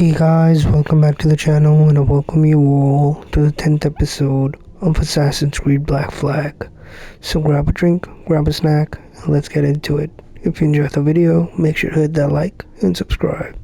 Hey guys, welcome back to the channel and I welcome you all to the 10th episode of Assassin's Creed Black Flag. So grab a drink, grab a snack, and let's get into it. If you enjoyed the video, make sure to hit that like and subscribe.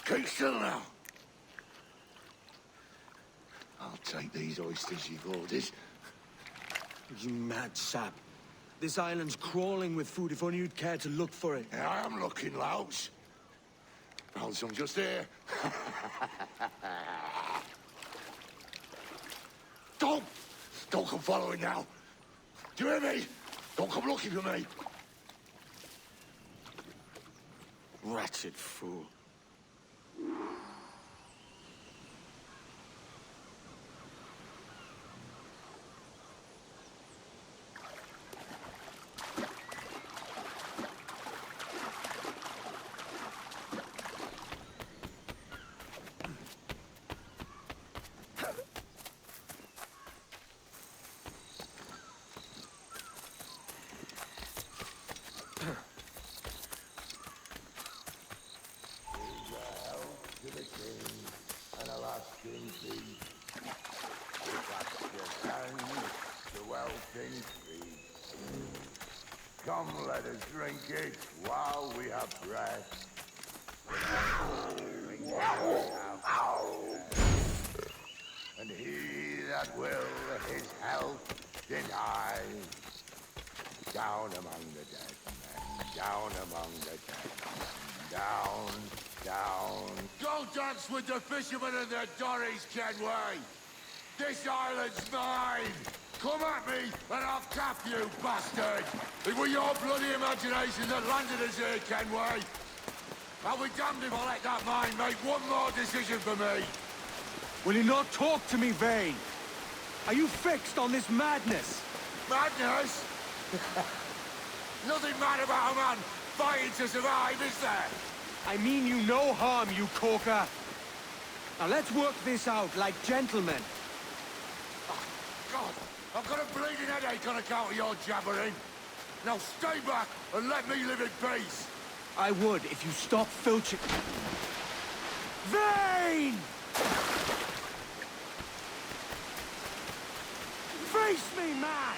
Keep still now. I'll take these oysters you've ordered. You mad sap. This island's crawling with food if only you'd care to look for it. Yeah, I am looking, Louts. Found some just here. Don't come following now. Do you hear me? Don't come looking for me. Wretched fool. Come, let us drink it while we have breath. And he that will his health deny. Down among the dead men, down among the dead men, down. Don't dance with the fishermen and their dories, Kenway! This island's mine! Come at me, and I'll cap you, bastard! It were your bloody imagination that landed us here, Kenway! I'll be damned if I let that mind make one more decision for me! Will you not talk to me, Vane? Are you fixed on this madness? Madness? Nothing mad about a man fighting to survive, is there? I mean you no harm, you corker. Now let's work this out like gentlemen. Oh, God! I've got a bleeding headache on account of your jabbering. Now stay back and let me live in peace. I would if you stopped filching. Vane! Face me, man!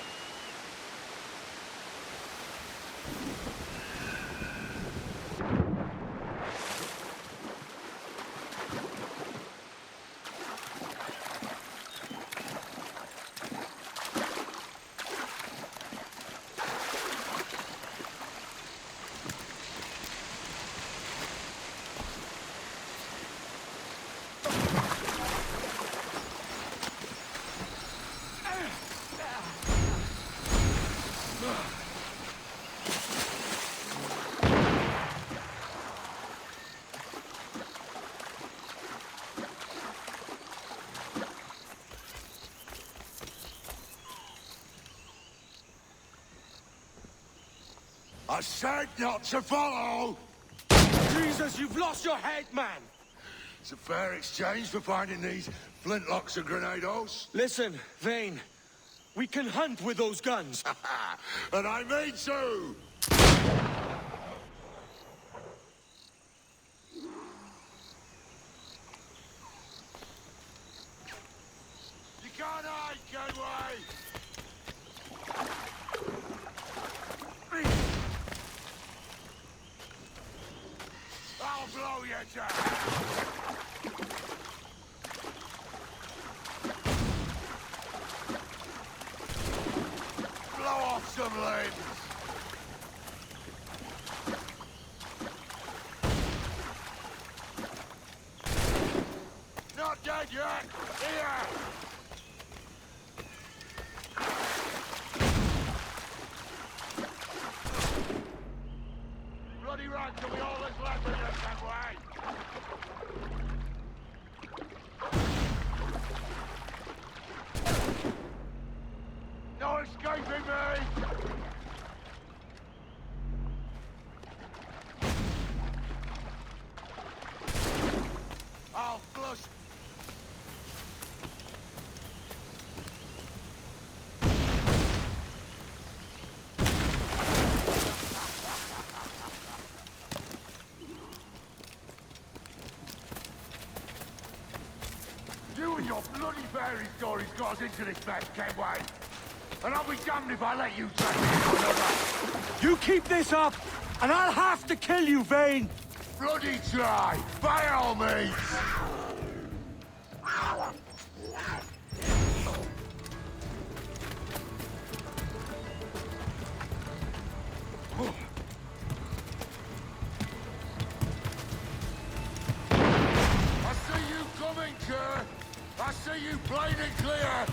I said not to follow! Jesus, you've lost your head, man! It's a fair exchange for finding these flintlocks and grenados. Listen, Vane. We can hunt with those guns. And I mean to! You can't hide, Kenway! I'll blow you down! Blow off some limbs! Not dead yet! Here! escaping me! I'll flush. You and your bloody fairy stories got us into this mess, Kenway. And I'll be damned if I let you drag me into another. You keep this up, and I'll have to kill you, Vane! Bloody try, by all means. I see you coming, Kerr. I see you plain and clear.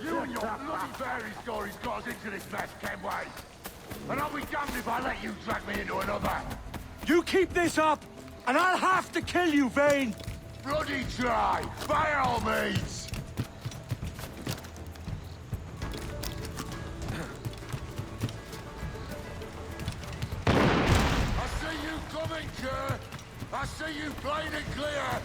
You and your bloody fairy stories got us into this mess, Kenway. And I'll be damned if I let you drag me into another. You keep this up, and I'll have to kill you, Vane! Bloody try, by all means. I see you coming, Kerr. I see you plain and clear.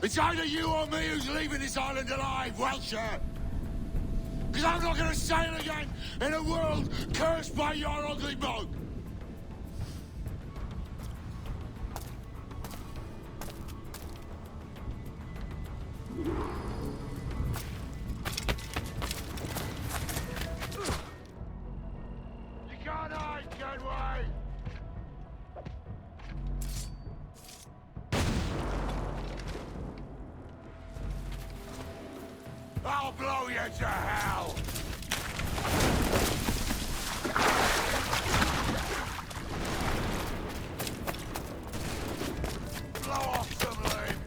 It's either you or me who's leaving this island alive, Welsher. Because I'm not going to sail again in a world cursed by your ugly boat. You can't hide, Kenway! I'll blow you to hell! Blow off some limbs!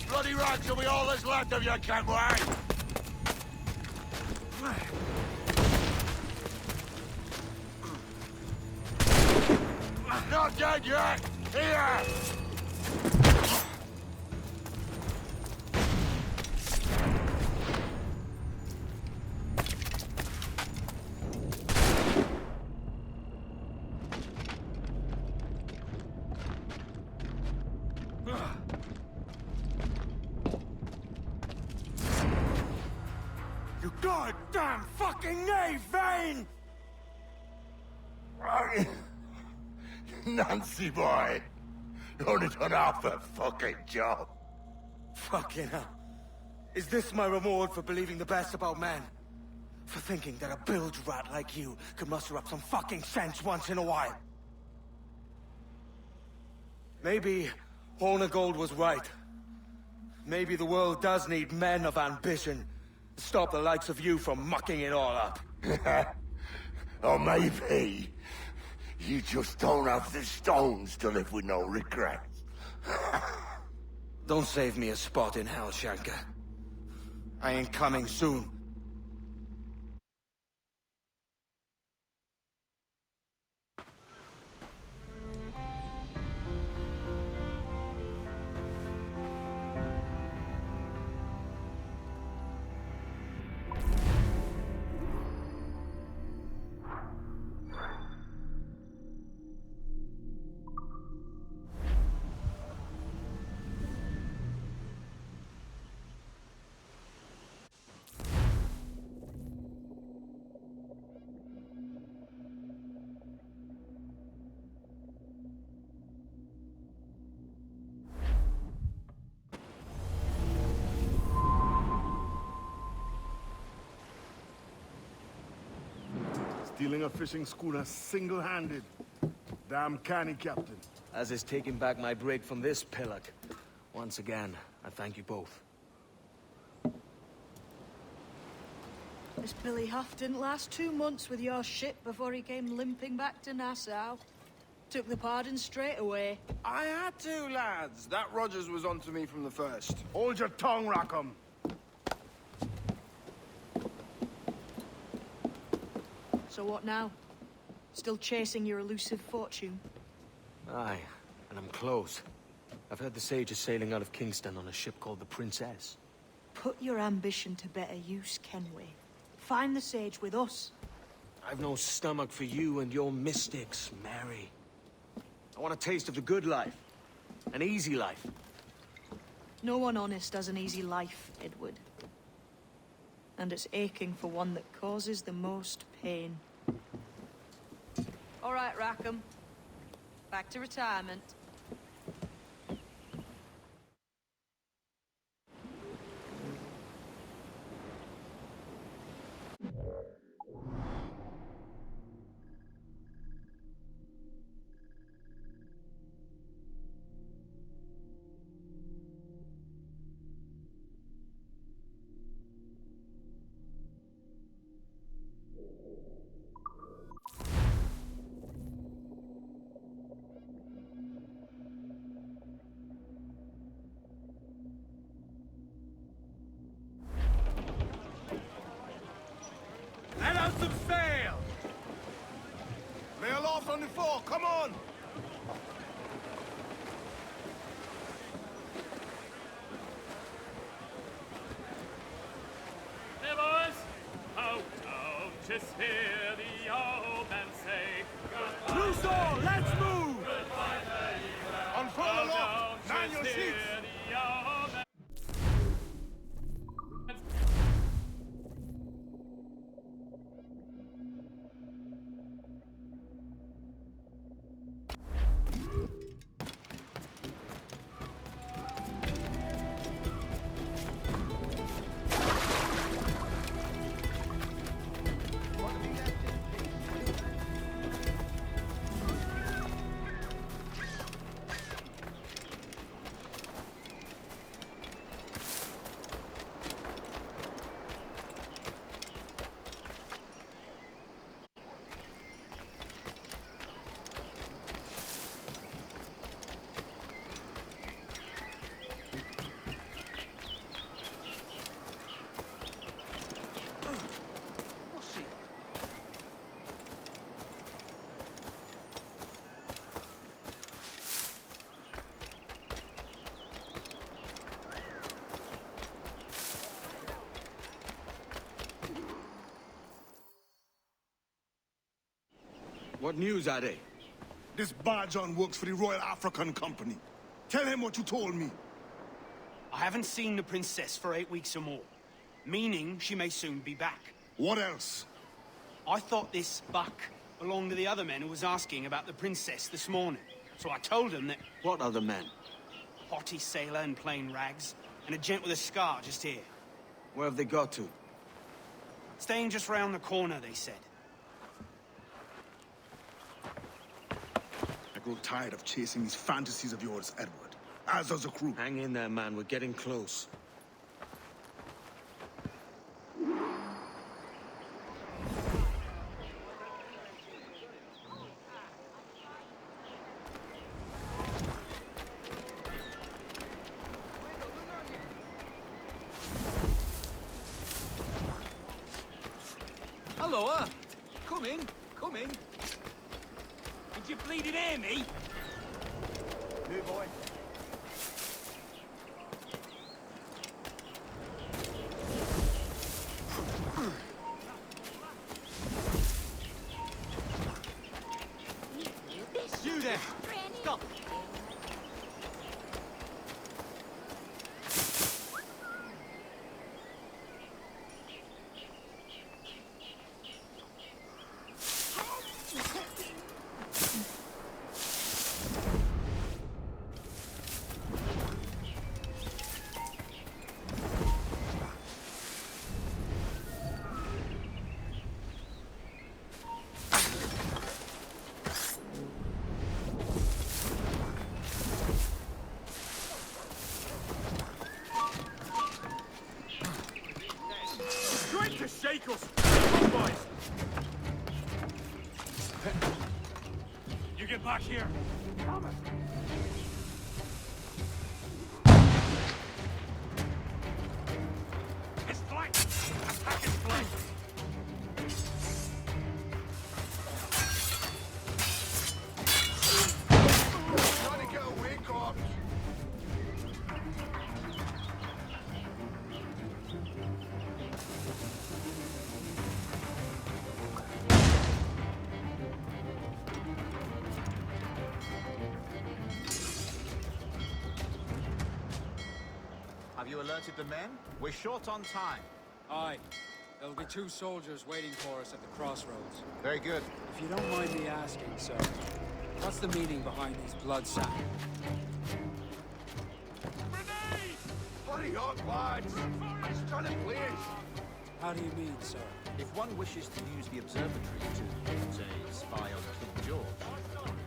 Bloody rags will be all that's left of you, Kenway! Not dead yet! Here! You goddamn fucking knave, Vane! Nancy boy! Only done half a fucking job. Fucking hell. Is this my reward for believing the best about men? For thinking that a bilge rat like you could muster up some fucking sense once in a while? Maybe Ratonhnhaké was right. Maybe the world does need men of ambition to stop the likes of you from mucking it all up. Or maybe you just don't have the stones to live with no regrets. Don't save me a spot in hell, Shanka. I ain't coming soon. Stealing a fishing schooner single-handed. Damn canny, Captain. As is taking back my brig from this pillock. Once again, I thank you both. This Billy Huff didn't last 2 months with your ship before he came limping back to Nassau. Took the pardon straight away. I had to, lads. That Rogers was onto me from the first. Hold your tongue, Rackham. So what now? Still chasing your elusive fortune? Aye, and I'm close. I've heard the Sage is sailing out of Kingston on a ship called the Princess. Put your ambition to better use, Kenway. Find the Sage with us. I've no stomach for you and your mystics, Mary. I want a taste of the good life. An easy life. No one honest has an easy life, Edward. And it's aching for one that causes the most pain. All right, Rackham. Back to retirement. Let out some sail! Lay aloft on the fore, come on! Hey boys! Oh, oh, just hear the old man say goodbye. Loose all, let's move! Goodbye, Unfurl aloft, man your seats! What news are they? This Barjon works for the Royal African Company. Tell him what you told me. I haven't seen the princess for 8 weeks or more, meaning she may soon be back. What else? I thought this buck belonged to the other men who was asking about the princess this morning. So I told him that What other men? haughty sailor in plain rags, and a gent with a scar just here. Where have they got to? Staying just round the corner, they said. I grow tired of chasing these fantasies of yours, Edward. As does the crew. Hang in there, man. We're getting close. Hello, come in, come in. Did you bleeding hear me? New boy. You there! Stop! vehicles! Clockwise! You get back here! Thomas! It's flanked! Attack is flanked! Trying to get away, corpse! Have you alerted the men? We're short on time. Aye. There'll be 2 soldiers waiting for us at the crossroads. Very good. If you don't mind me asking, sir, what's the meaning behind these blood samples? Hurry up, lads! He's trying to play us! How do you mean, sir? If one wishes to use the observatory to, say, spy on King George,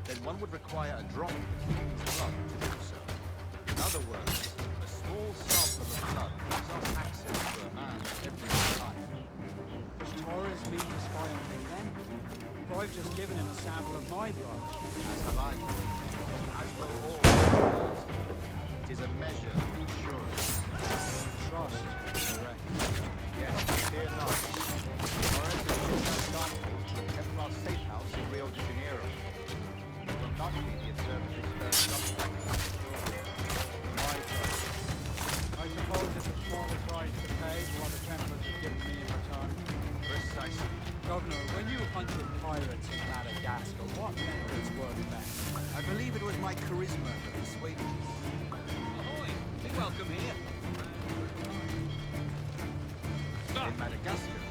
then one would require a drop of the king's blood to do so. In other words, a small sample of blood gives us access to a man's everyday life. Does Torres mean to spy on me then? But I've just given him a sample of my blood. As have I. As will all Templars. It is a measure of insurance. Trust, correct. Yes, fear not. Torres has shipped our samples to the Templar safe house in Rio de Janeiro. It will not be the observatory's first subject. I suppose it's a small price to pay for what the Templars have given me in return. Precisely. Governor, when you hunted pirates in Madagascar, what methods worked best? I believe it was my charisma that persuaded you. Ahoy! Be welcome here. In Madagascar,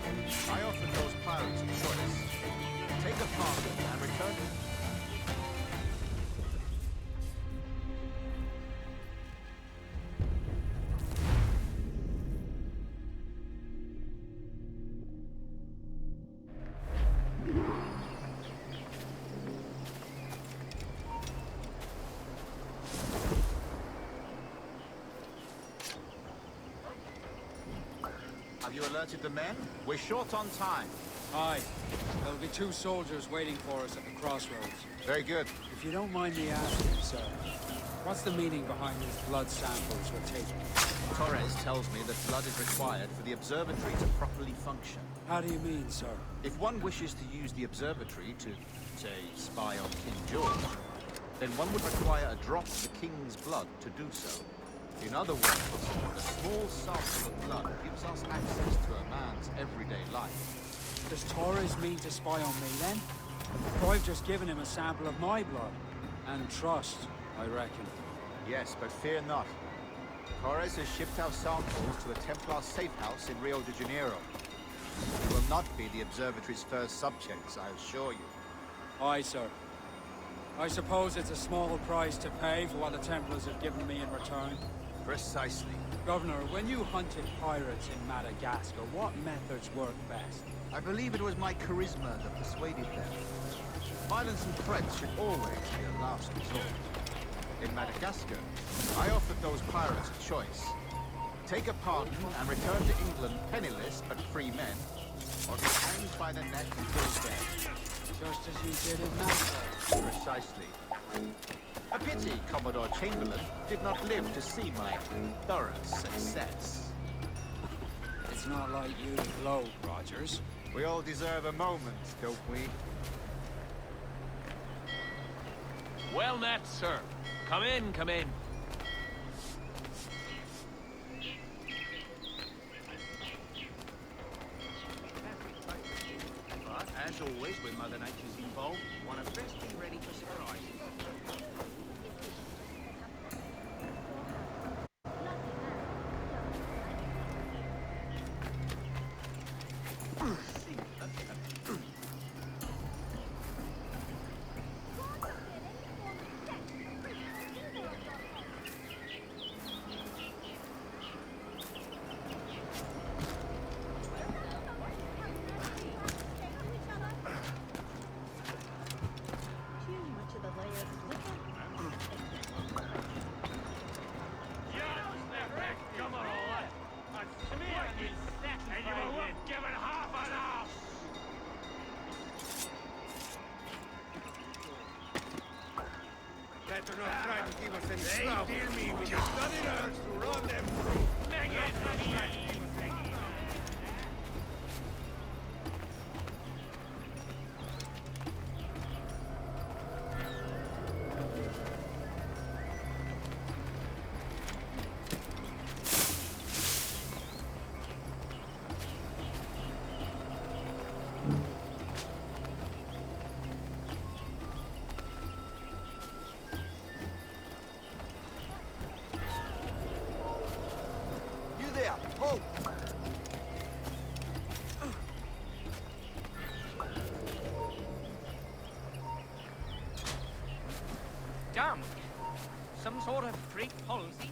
I offered those pirates a choice. Take a pardon and return it. Have you alerted the men? We're short on time. Aye. There'll be 2 soldiers waiting for us at the crossroads. Very good. If you don't mind me asking, sir, what's the meaning behind these blood samples we're taking? Torres tells me that blood is required for the observatory to properly function. How do you mean, sir? If one wishes to use the observatory to, say, spy on King George, then one would require a drop of the king's blood to do so. In other words, a small sample of blood gives us access to a man's everyday life. Does Torres mean to spy on me then? For I've just given him a sample of my blood. And trust, I reckon. Yes, but fear not. Torres has shipped our samples to a Templar safe house in Rio de Janeiro. We will not be the observatory's first subjects, I assure you. Aye, sir. I suppose it's a small price to pay for what the Templars have given me in return. Precisely. Governor, when you hunted pirates in Madagascar, what methods worked best? I believe it was my charisma that persuaded them. Violence and threats should always be a last resort. In Madagascar, I offered those pirates a choice. Take a pardon and return to England penniless but free men, or be hanged by the neck until dead. Just as you did in Nassau. Precisely. A pity Commodore Chamberlain did not live to see my thorough success. It's not like you to gloat, Rogers. We all deserve a moment, don't we? Well met, sir. Come in, come in. But, as always, when Mother Nature's involved, one had best be ready for surprises. Better not try to give us any trouble. They deal me with nothing else to run them through. Damn! Some sort of freak palsy?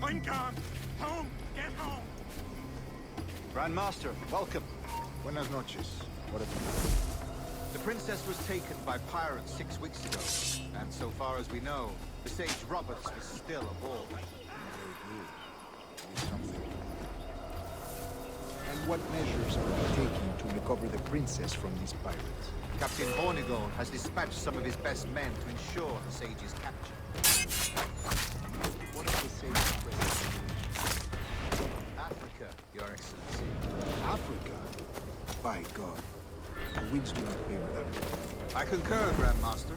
I'm gone. Home. Get home. Grandmaster, welcome. Buenas noches. What have you The princess was taken by pirates 6 weeks ago, and so far as we know, the sage Roberts was still aboard. something? And what measures are you taking to recover the princess from these pirates? Captain Hornigold has dispatched some of his best men to ensure the sage's capture. What is the sage's presence? Africa, Your Excellency. Africa? By God. The winds do not favor that. I concur, Grandmaster.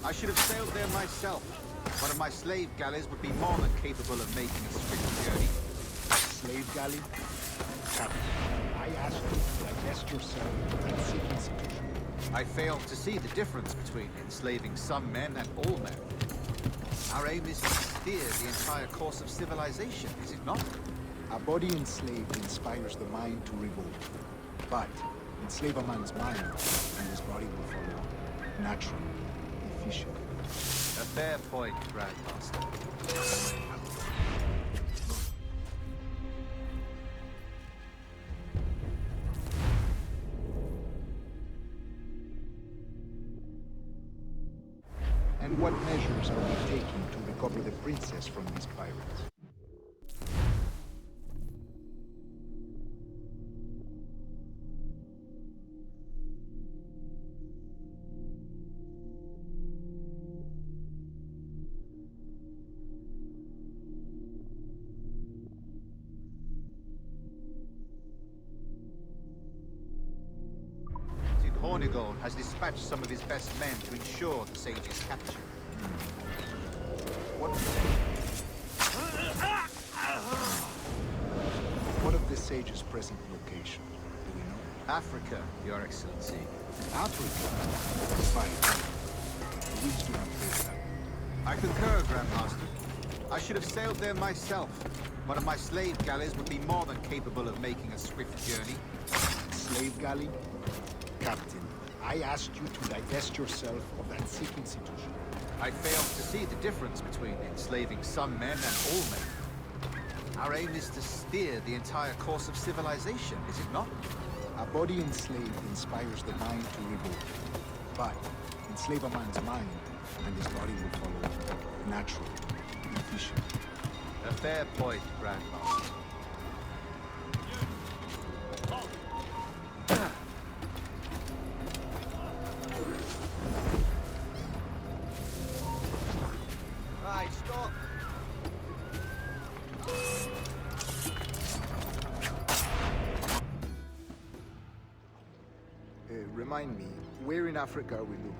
I should have sailed there myself. One of my slave galleys would be more than capable of making a swift journey. Slave galley? Captain, I ask you to divest yourself of that sick institution. I fail to see the difference between enslaving some men and all men. Our aim is to steer the entire course of civilization, is it not? A body enslaved inspires the mind to revolt. But enslave a man's mind, and his body will follow. Natural, efficient. A fair point, Grandmaster. And what measures are we taking to recover the princess from these pirates? Hornigold has dispatched some of his best men to ensure the sage's capture. What of the sage's present location? Do we know? Africa, Your Excellency. Africa? Fine. The winds do not favor that. I concur, Grandmaster. I should have sailed there myself. One of my slave galleys would be more than capable of making a swift journey. Slave galley? Captain, I asked you to divest yourself of that sick institution. I fail to see the difference between enslaving some men and all men. Our aim is to steer the entire course of civilization, is it not? A body enslaved inspires the mind to revolt. But enslave a man's mind, and his body will follow. Natural, efficient. A fair point, Grandmaster. remind me, where in Africa are we looking?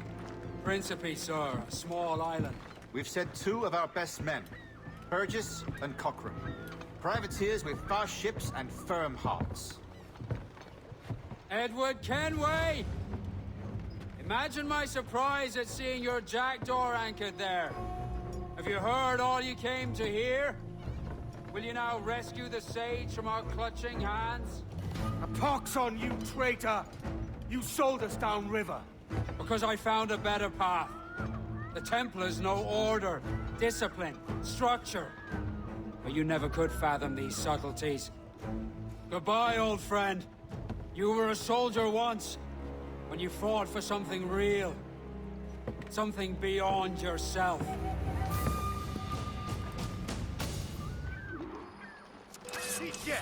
Principe, sir, a small island. We've sent 2 of our best men, Burgess and Cochrane. Privateers with fast ships and firm hearts. Edward Kenway! Imagine my surprise at seeing your jackdaw anchored there. Have you heard all you came to hear? Will you now rescue the sage from our clutching hands? A pox on you, traitor! You sold us downriver. Because I found a better path. The Templars know order, discipline, structure. But you never could fathom these subtleties. Goodbye, old friend. You were a soldier once, when you fought for something real. Something beyond yourself. Yeah.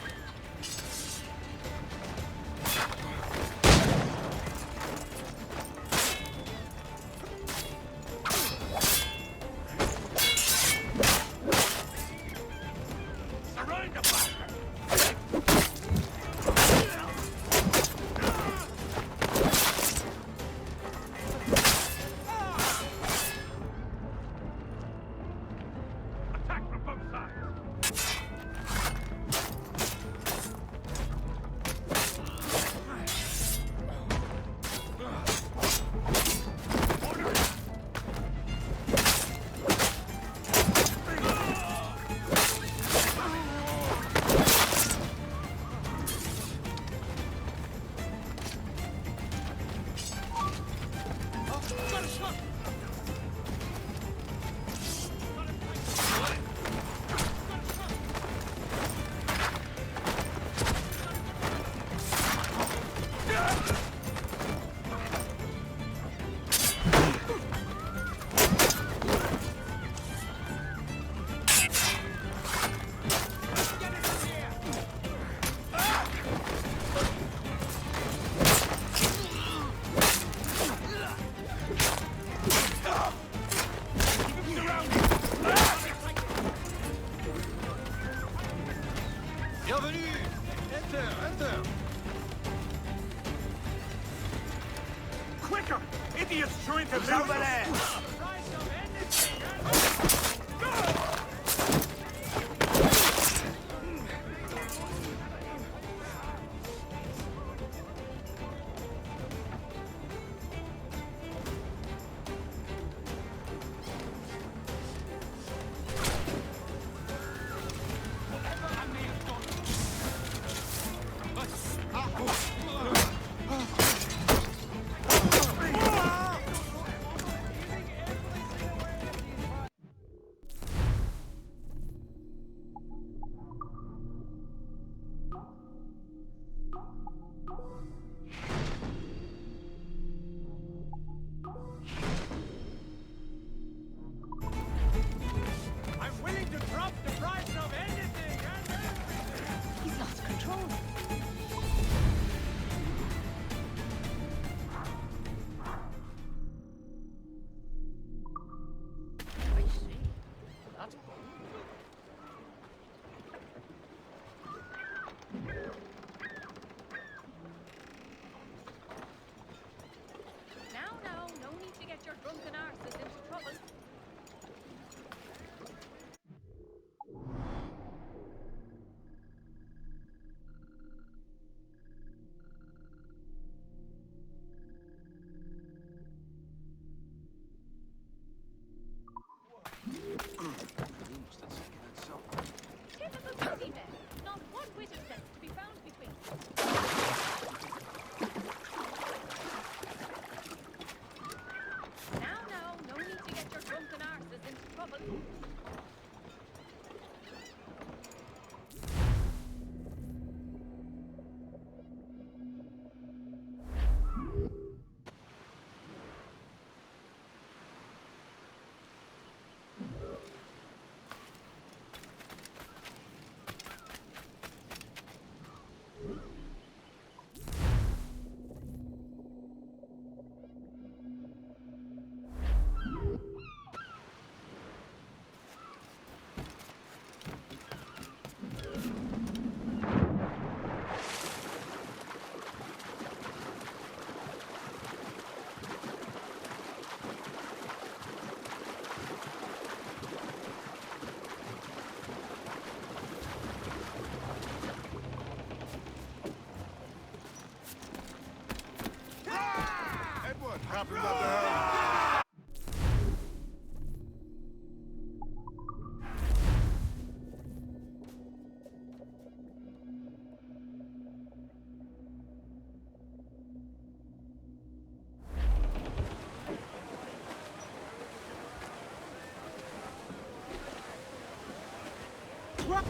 The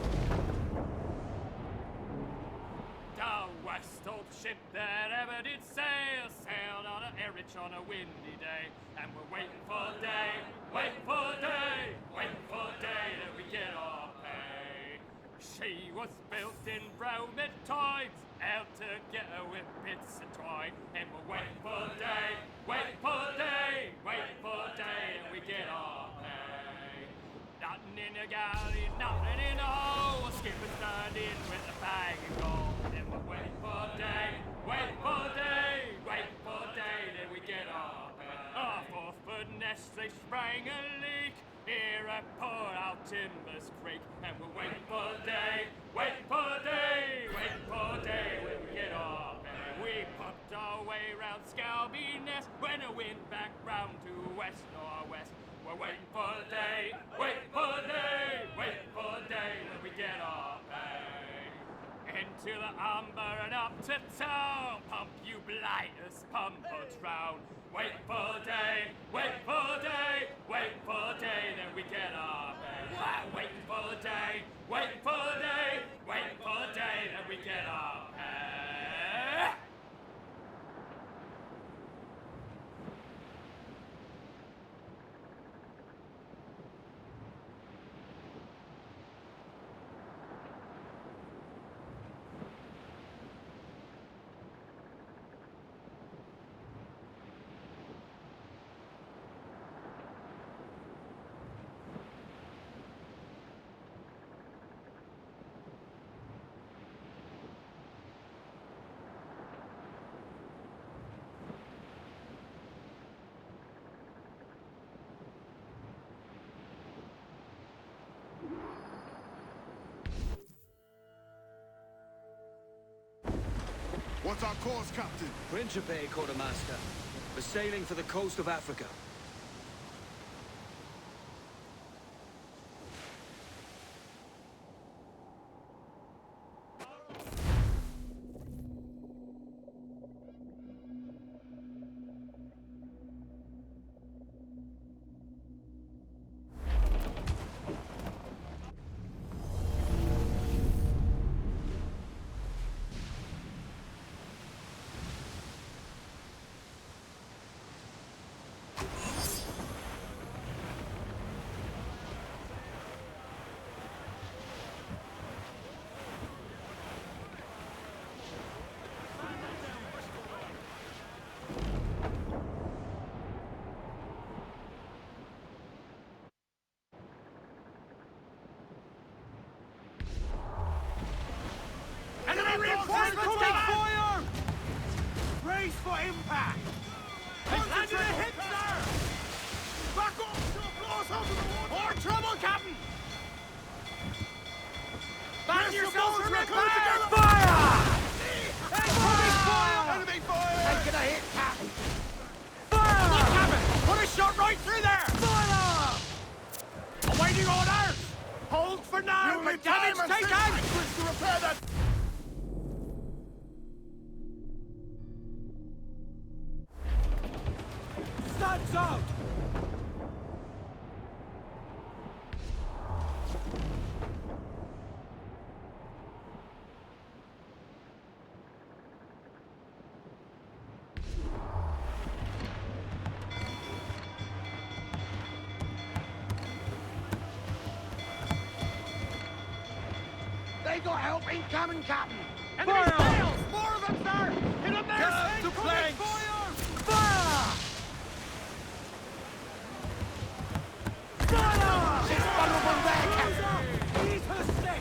west old ship that ever did sail sailed on a Erich on a windy day, and we're waiting for day, waiting for day, waiting for day that we get our pay. She was built in Bromid times, out together with bits of twine, and we're waiting for day, waiting for day, waiting for day that we get our pay. Nothing in the galley, nothing in the hole. Skipper's turned in with a bag of gold. And we're waiting for day, waiting for day, waiting for day, then we get our pay. Our fourth-foot nest, they sprang a leak here at Port Out Timbers Creek. And we're waiting for day, waiting for day, waiting for day, when we get our pay. We pumped our way round Scalby Nest when the wind back round to west-northwest. We're waiting for the day, waiting for the day, waiting for the day when we get our pay. Into the umber and up to town, pump you blighters, pump us round. Waiting for the day, waiting for the day, waiting for the day, then we get our pay. Waiting for the day, waiting for the day, waiting for the day, then we get our pay. What's our course, Captain? Principe, Quartermaster. We're sailing for the coast of Africa. Fire! Brace for impact! They've landed a hit, sir! Back off! Blow us out of the water! More trouble, Captain! Back yourselves and fire! Fire! Enemy fire! Taking a hit, Captain! Fire! Look, Captain! Put a shot right through there! Fire! Awaiting orders! Hold for now! But damage taken! To repair that! Stands out! They got help incoming, Captain! Enemy sails! More of them, sir! Hit them there! Get to planks! Fire! Fire! Fire! She's vulnerable there, Captain! Eat her six!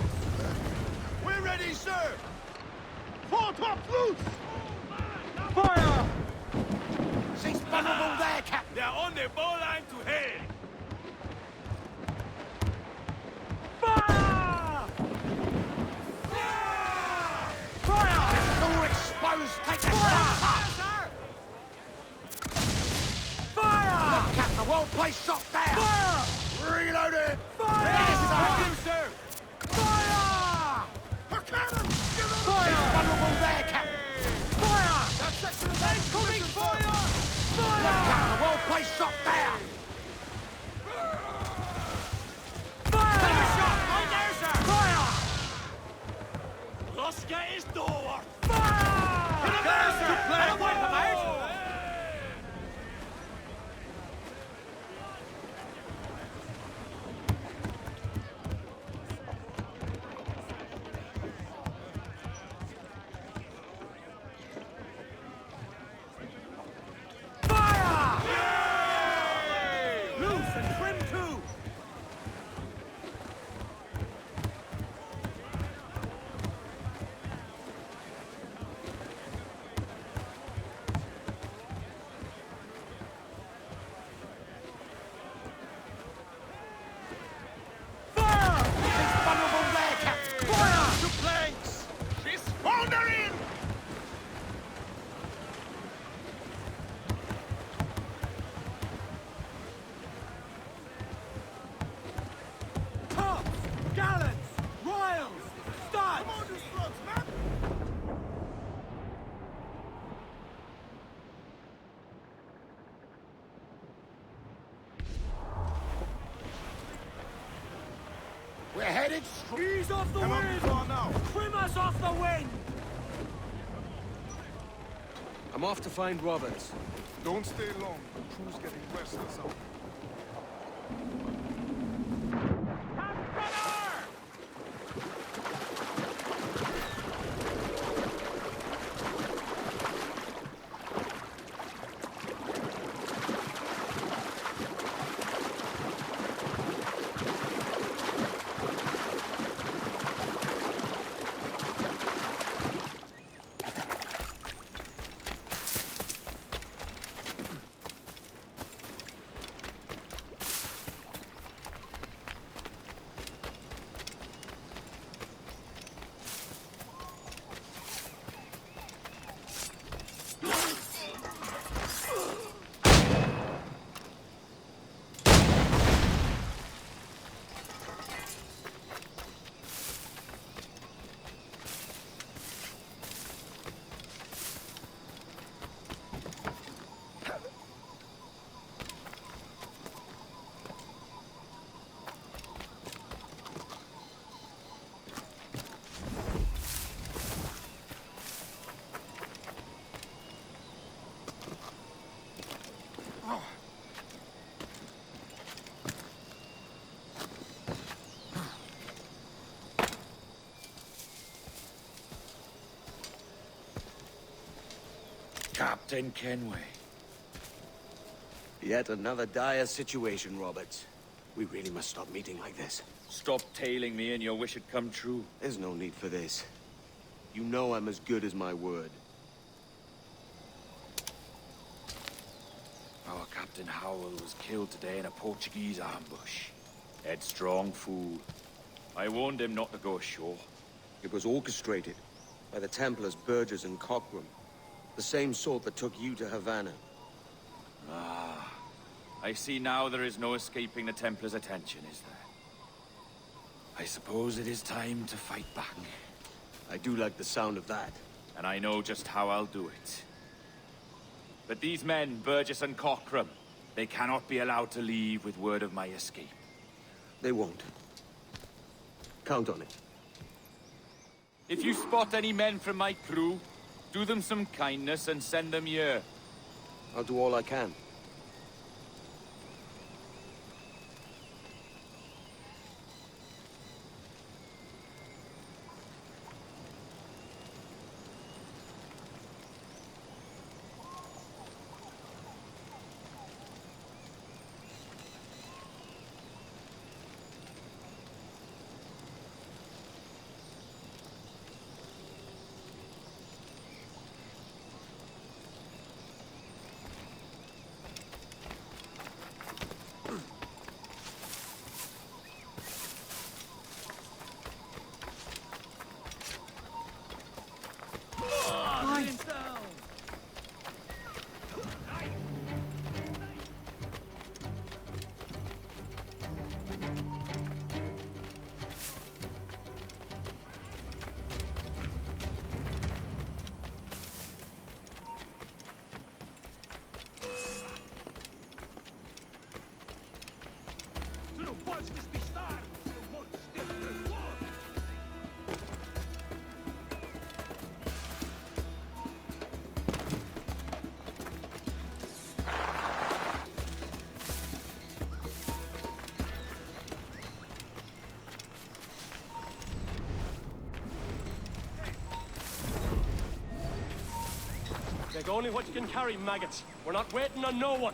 We're ready, sir! Foretops loose! Fire! She's vulnerable there, Captain! They're on the bow line to hell! Fire! Fire! Door exposed! Take the shot! Fire! Look, Captain, a well-placed shot there! Fire! Reloaded! Fire! Yes, sir! Fire! Her cannon! Fire! She's vulnerable there, Captain! Fire! That's excellent! Incoming fire! Fire! Look, Captain, a well-placed shot there! Fire! Take a shot! Right there, sir! Fire! We're headed Ease off the Cannot be wind! far now. Trim us off the wind! I'm off to find Roberts. Don't stay long. The crew's getting restless out. Captain Kenway. Yet another dire situation, Roberts. We really must stop meeting like this. Stop tailing me and your wish had come true. There's no need for this. You know I'm as good as my word. Our Captain Howell was killed today in a Portuguese ambush. Headstrong fool. I warned him not to go ashore. It was orchestrated by the Templars Burgess and Cockram. The same sort that took you to Havana. Ah. I see now there is no escaping the Templars' attention, is there? I suppose it is time to fight back. I do like the sound of that. And I know just how I'll do it. But these men, Burgess and Cockram, they cannot be allowed to leave with word of my escape. They won't. Count on it. If you spot any men from my crew, do them some kindness and send them here. I'll do all I can. Take only what you can carry, maggots. We're not waiting on no one.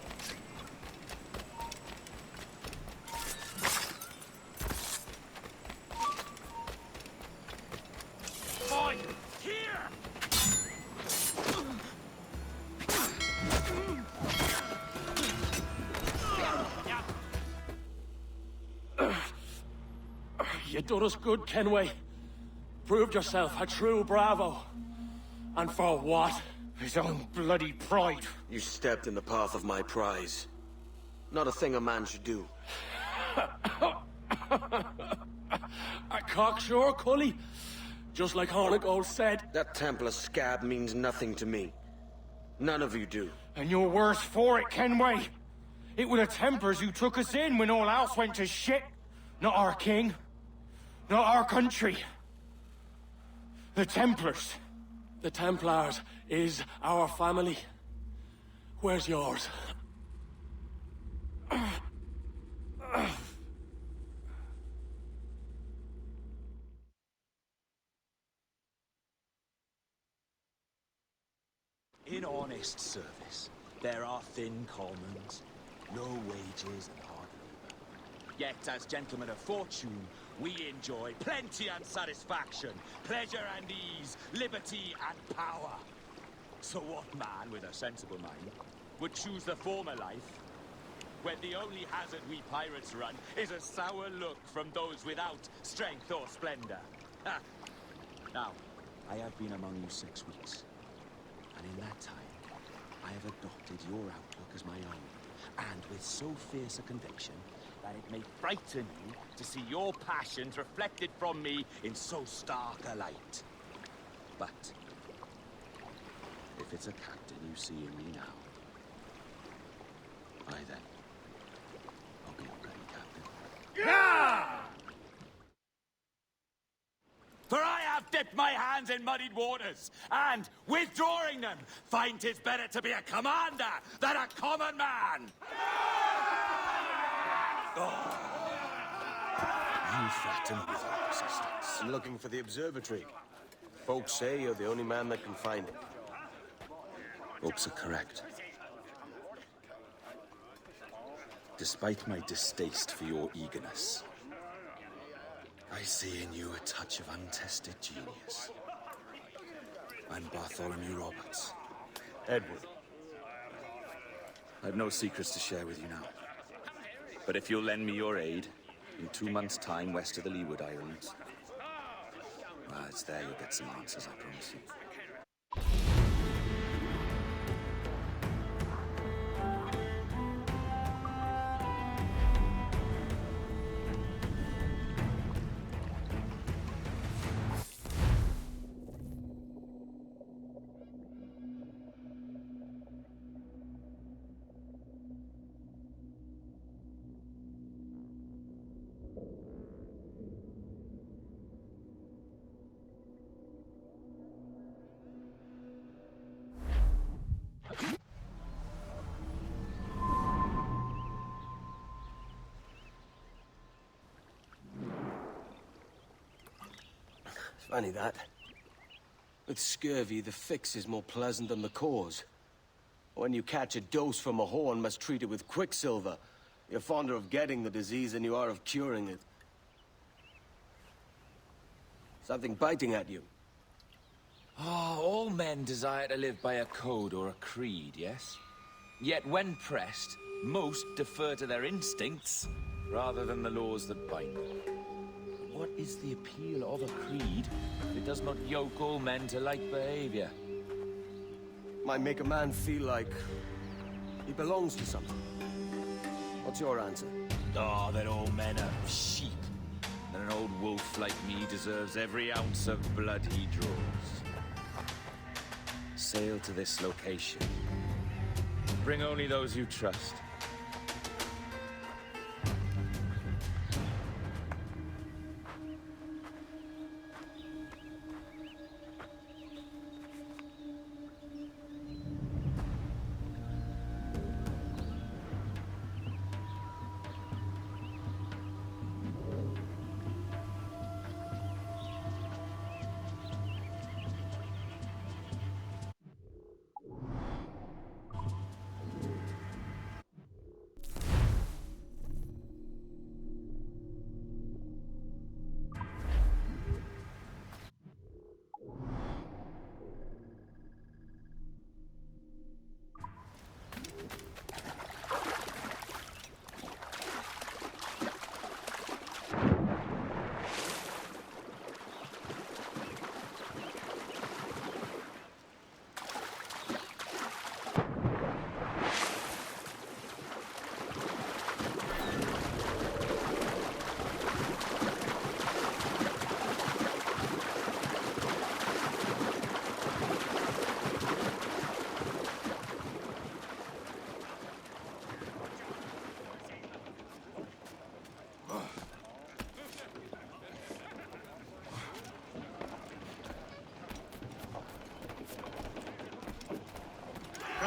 Boy, here! You done us good, Kenway. Proved yourself a true bravo. And for what? His own bloody pride. You stepped in the path of my prize. Not a thing a man should do. A cocksure, Cully. Just like Hornigold said. That Templar scab means nothing to me. None of you do. And you're worse for it, Kenway. It were the Templars who took us in when all else went to shit. Not our king. Not our country. The Templars. The Templars is our family. Where's yours? In honest service, there are thin commons, low wages and hard labor. Yet, as gentlemen of fortune, we enjoy plenty and satisfaction, pleasure and ease, liberty and power. So what man with a sensible mind would choose the former life, when the only hazard we pirates run is a sour look from those without strength or splendor? Ha! Now, I have been among you 6 weeks. And in that time, I have adopted your outlook as my own, and with so fierce a conviction that it may frighten you to see your passions reflected from me in so stark a light. But if it's a captain you see in me now, aye then, I'll be a bloody captain. Yeah! For I have dipped my hands in muddied waters, and, withdrawing them, find 'tis better to be a commander than a common man! Oh. You threaten with your resistance. I'm looking for the Observatory. Folks say you're the only man that can find it. Hopes are correct. Despite my distaste for your eagerness, I see in you a touch of untested genius. I'm Bartholomew Roberts. Edward. I've no secrets to share with you now. But if you'll lend me your aid, in 2 months' time west of the Leeward Islands, well, it's there you'll get some answers, I promise you. Funny that. With scurvy, the fix is more pleasant than the cause. When you catch a dose from a horn, must treat it with quicksilver. You're fonder of getting the disease than you are of curing it. Something biting at you. Ah, all men desire to live by a code or a creed, yes? Yet when pressed, most defer to their instincts rather than the laws that bind them. What is the appeal of a creed if it does not yoke all men to like behavior? Might make a man feel like he belongs to something. What's your answer? Oh, that all men are sheep. That an old wolf like me deserves every ounce of blood he draws. Sail to this location. Bring only those you trust.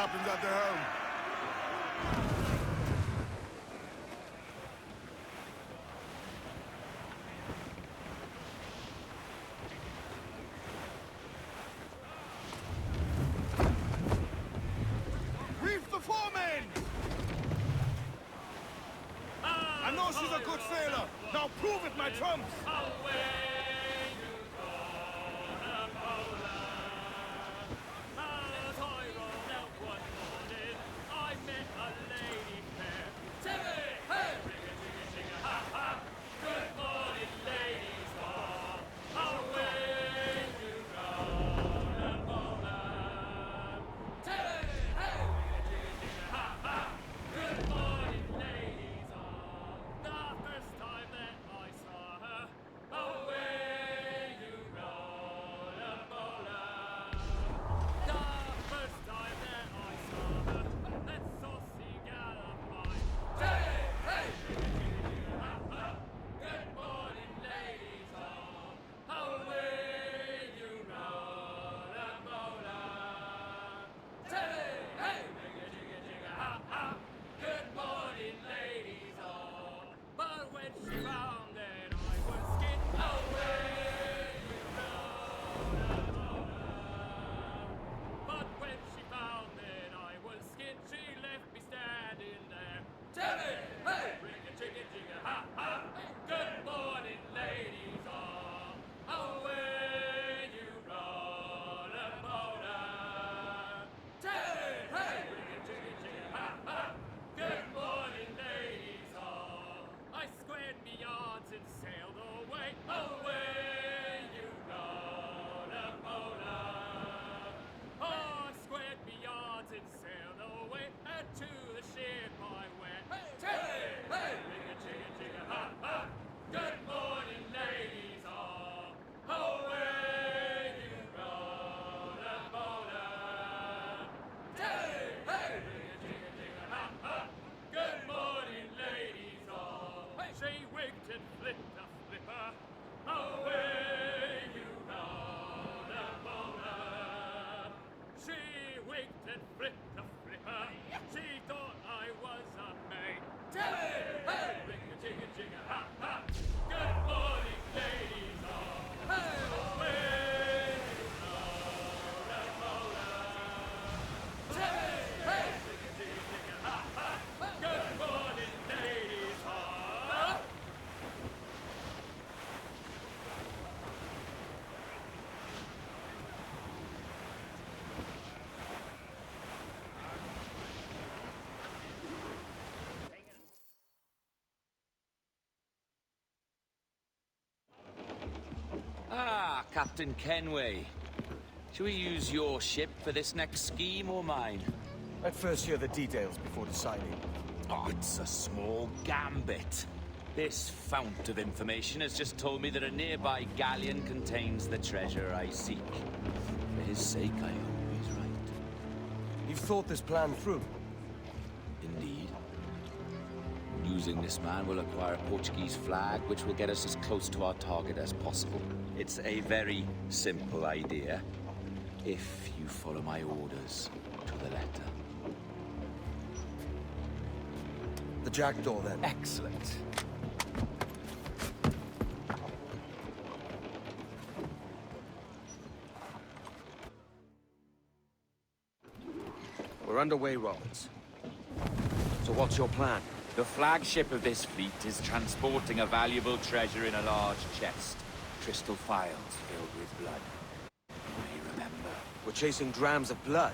captain's at the helm. Reef the foreman! I know she's a good sailor. Now prove it, my trumps! Ah, Captain Kenway. Shall we use your ship for this next scheme or mine? I'd first hear the details before deciding. Oh, it's a small gambit. This fount of information has just told me that a nearby galleon contains the treasure I seek. For his sake, I hope he's right. You've thought this plan through? Indeed. Using this man, we'll acquire a Portuguese flag, which will get us as close to our target as possible. It's a very simple idea, if you follow my orders to the letter. The jackdaw, then. Excellent. We're underway, Roberts. So what's your plan? The flagship of this fleet is transporting a valuable treasure in a large chest. Crystal files filled with blood. You may remember. We're chasing drams of blood.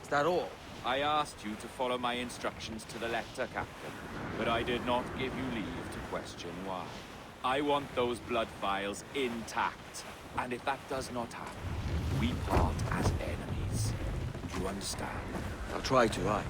Is that all? I asked you to follow my instructions to the letter, Captain, but I did not give you leave to question why. I want those blood vials intact, and if that does not happen, we part as enemies. Do you understand? I'll try to, aye.